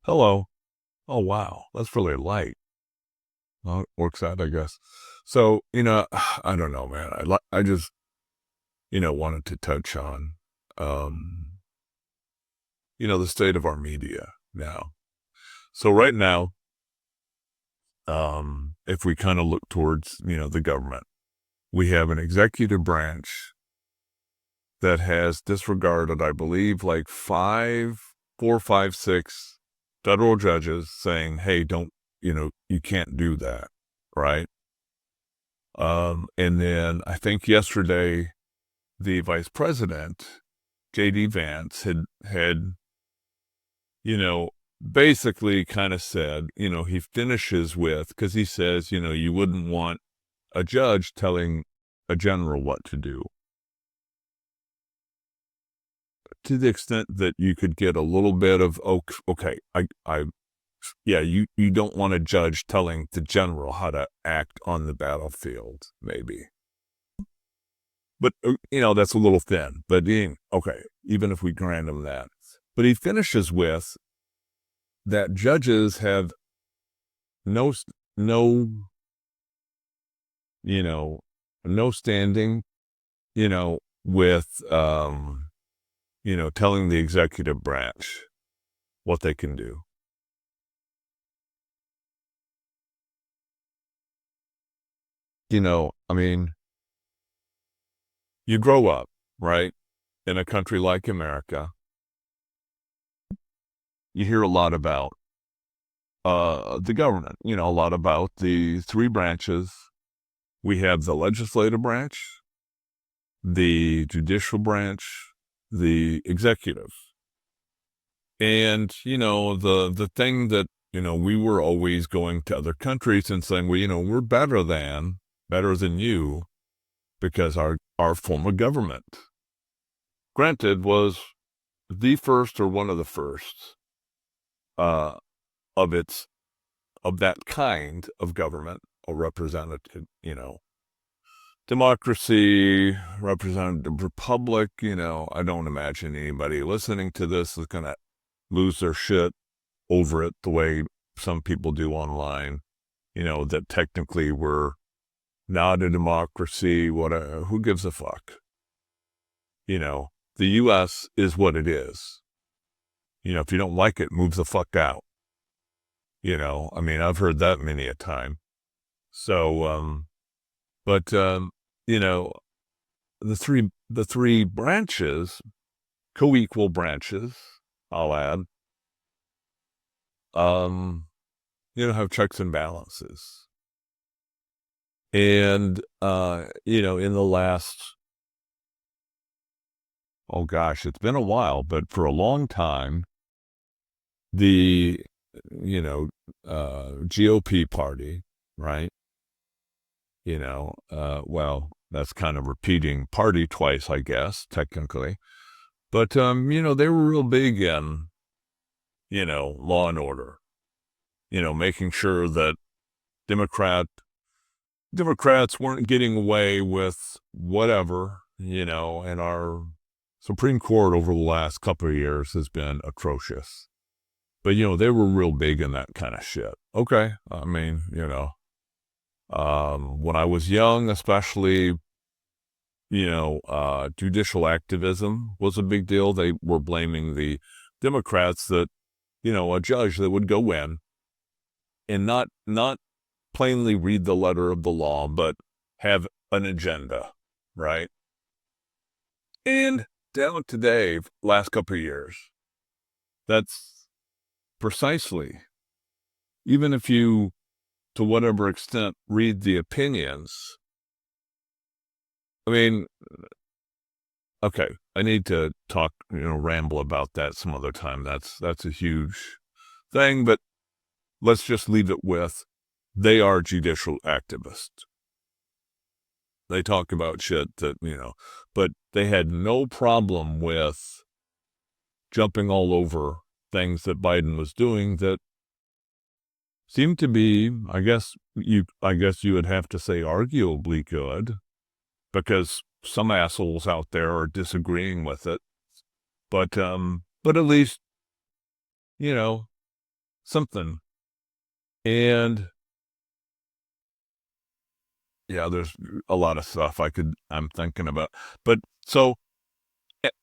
Hello. Oh, wow. That's really light. Well, it works out, I guess. So, I don't know, man. I just, wanted to touch on, um, the state of our media now. So right now, if we kind of look towards, the government, we have an executive branch that has disregarded, I believe, like four, five, six federal judges saying, hey, don't, you can't do that. Right. And then I think yesterday the vice president, JD Vance, had, you know, basically kind of said, he finishes with, because he says, you wouldn't want a judge telling a general what to do. To the extent that you could get a little bit of, okay, yeah, you don't want a judge telling the general how to act on the battlefield, maybe. But, that's a little thin. But, okay, even if we grant him that. But he finishes with that judges have no, no, you know, no standing, with, telling the executive branch what they can do. I mean, you grow up, right, in a country like America. You hear a lot about the government, a lot about the three branches. We have the legislative branch, the judicial branch, the executive. And, the thing that, we were always going to other countries and saying, well, we're better than you because our form of government, granted, was the first or one of the first uh, of that kind of government or representative, democracy, representative republic. I don't imagine anybody listening to this is going to lose their shit over it the way some people do online, that technically we're not a democracy. Who gives a fuck? The U.S. is what it is. If you don't like it, move the fuck out. I mean, I've heard that many a time. So, but, the three branches, co-equal branches, I'll add, have checks and balances. And, in the last, oh gosh, it's been a while, but for a long time, the, GOP party, right? Well, that's kind of repeating party twice, I guess, technically. But, they were real big in, law and order, making sure that Democrats weren't getting away with whatever, and our Supreme Court over the last couple of years has been atrocious. But, they were real big in that kind of shit. Okay. I mean, when I was young, especially, judicial activism was a big deal. They were blaming the Democrats that, a judge that would go in and not plainly read the letter of the law, but have an agenda, right? And down today, last couple of years, that's precisely, even if you, to whatever extent, read the opinions. I mean, okay, I need to talk, ramble about that some other time. That's a huge thing, but let's just leave it with they are judicial activists. They talk about shit that, but they had no problem with jumping all over things that Biden was doing that seemed to be, I guess you would have to say arguably good, because some assholes out there are disagreeing with it. But at least, you know, something. And yeah, there's a lot of stuff I'm thinking about. But so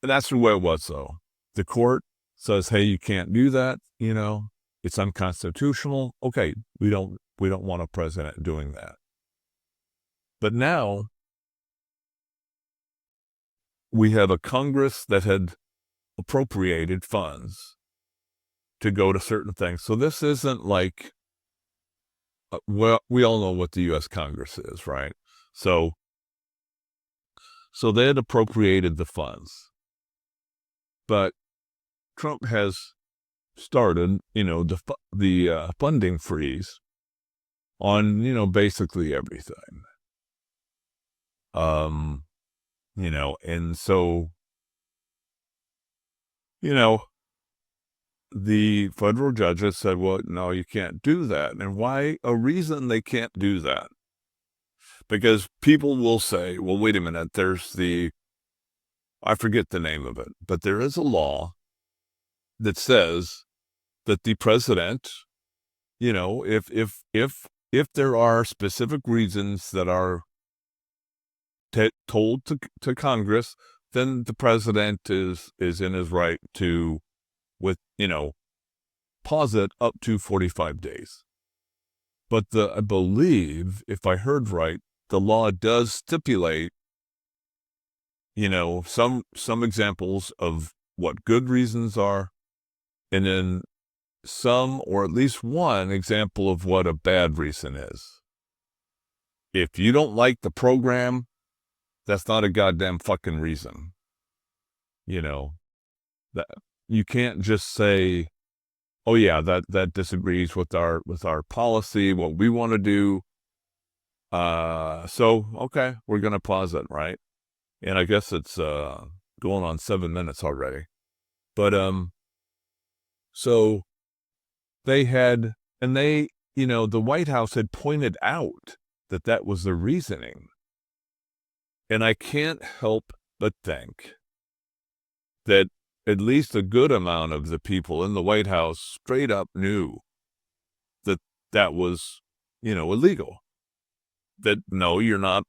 that's the way it was, though. The court says, hey, you can't do that, it's unconstitutional. Okay, we don't want a president doing that. But now we have a Congress that had appropriated funds to go to certain things. So this isn't like, well, we all know what the U.S. Congress is, right? So they had appropriated the funds. But Trump has started, the funding freeze on, basically everything. And so, the federal judges said, well, no, you can't do that. And why? A reason they can't do that. Because people will say, well, wait a minute, I forget the name of it, but there is a law that says that the president, if there are specific reasons that are told to Congress, then the president is in his right to, pause it up to 45 days. But I believe, if I heard right, the law does stipulate, some examples of what good reasons are, and then some, or at least one example of what a bad reason is. If you don't like the program, that's not a goddamn fucking reason. That you can't just say, oh yeah, that disagrees with our policy, what we want to do. So okay, we're gonna pause it, right? And I guess it's going on 7 minutes already. But so they had, and the White House had pointed out that was the reasoning. And I can't help but think that at least a good amount of the people in the White House straight up knew that was, illegal. That, no, you're not,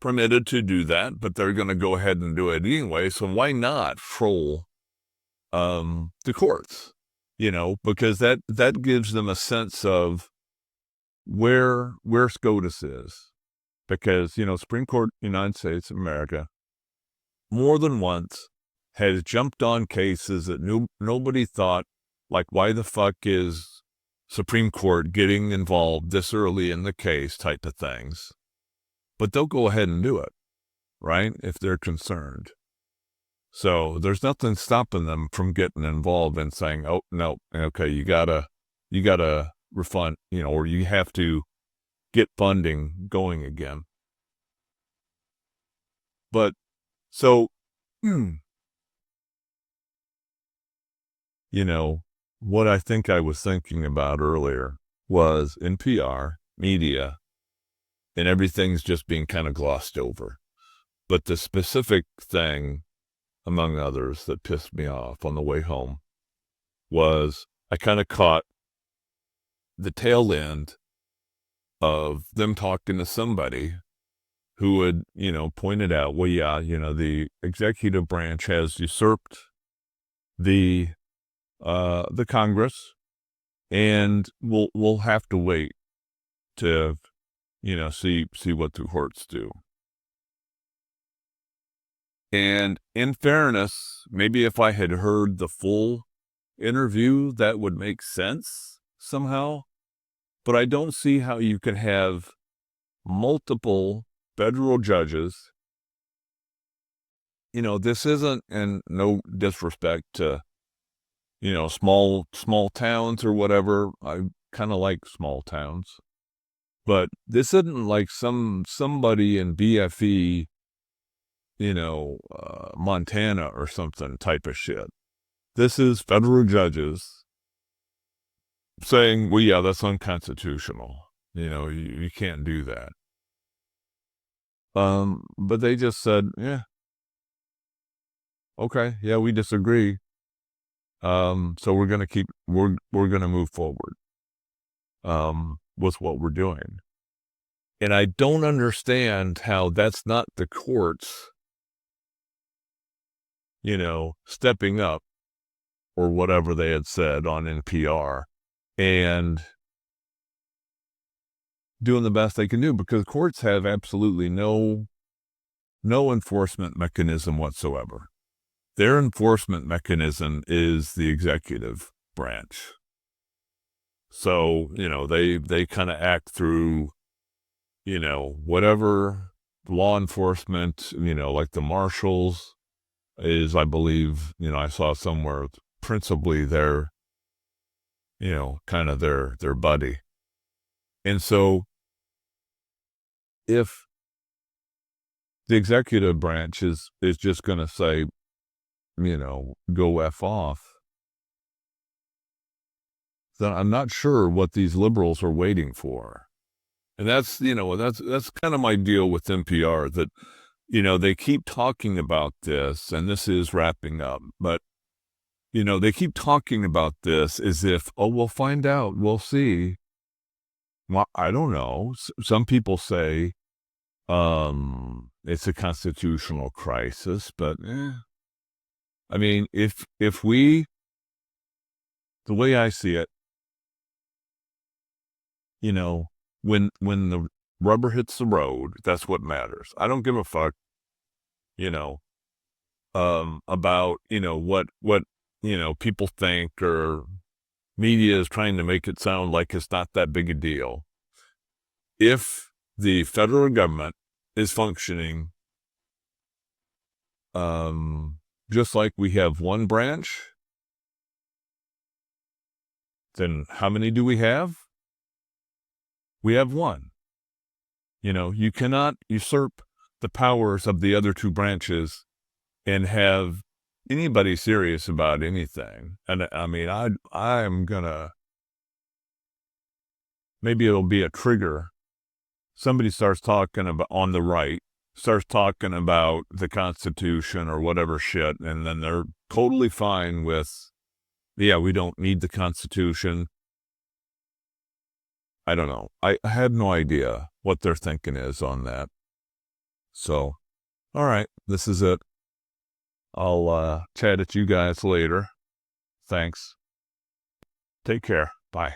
permitted to do that, but they're going to go ahead and do it anyway. So why not troll the courts? Because that gives them a sense of where SCOTUS is. Because, Supreme Court, United States of America, more than once has jumped on cases that nobody thought, like, why the fuck is Supreme Court getting involved this early in the case type of things. But they'll go ahead and do it, right, if they're concerned. So there's nothing stopping them from getting involved and saying, oh, no, okay, you gotta refund, or you have to get funding going again. But so, what I think I was thinking about earlier was NPR, media, and everything's just being kind of glossed over. But the specific thing, among others, that pissed me off on the way home was I kind of caught the tail end of them talking to somebody who had, pointed out, well, yeah, the executive branch has usurped the Congress, and we'll have to wait to, see what the courts do. And in fairness, maybe if I had heard the full interview, that would make sense somehow. But I don't see how you can have multiple federal judges. This isn't, and no disrespect to, small towns or whatever. I kind of like small towns. But this isn't like somebody in BFE, Montana or something type of shit. This is federal judges saying, well, yeah, that's unconstitutional. You can't do that. But they just said, yeah, okay, yeah, we disagree. So we're going to move forward, with what we're doing. And I don't understand how that's not the courts, stepping up or whatever they had said on NPR and doing the best they can do, because courts have absolutely no enforcement mechanism whatsoever. Their enforcement mechanism is the executive branch. So, they kind of act through, whatever law enforcement, like the marshals is, I believe, I saw somewhere principally their, kind of their buddy. And so if the executive branch is just going to say, go F off, then I'm not sure what these liberals are waiting for. And that's kind of my deal with NPR, that, they keep talking about this, and this is wrapping up, but, they keep talking about this as if, oh, we'll find out, we'll see. Well, I don't know. Some people say, it's a constitutional crisis, but, I mean, if we, the way I see it, when the rubber hits the road, that's what matters. I don't give a fuck, about, what, people think, or media is trying to make it sound like it's not that big a deal. If the federal government is functioning, just like we have one branch, then how many do we have? We have one. You cannot usurp the powers of the other two branches and have anybody serious about anything. And I mean, I'm gonna, maybe it'll be a trigger. Somebody starts talking about, on the right, starts talking about the Constitution or whatever shit, and then they're totally fine with, yeah, we don't need the Constitution. I don't know. I have no idea what their thinking is on that. So, all right, this is it. I'll chat at you guys later. Thanks. Take care. Bye.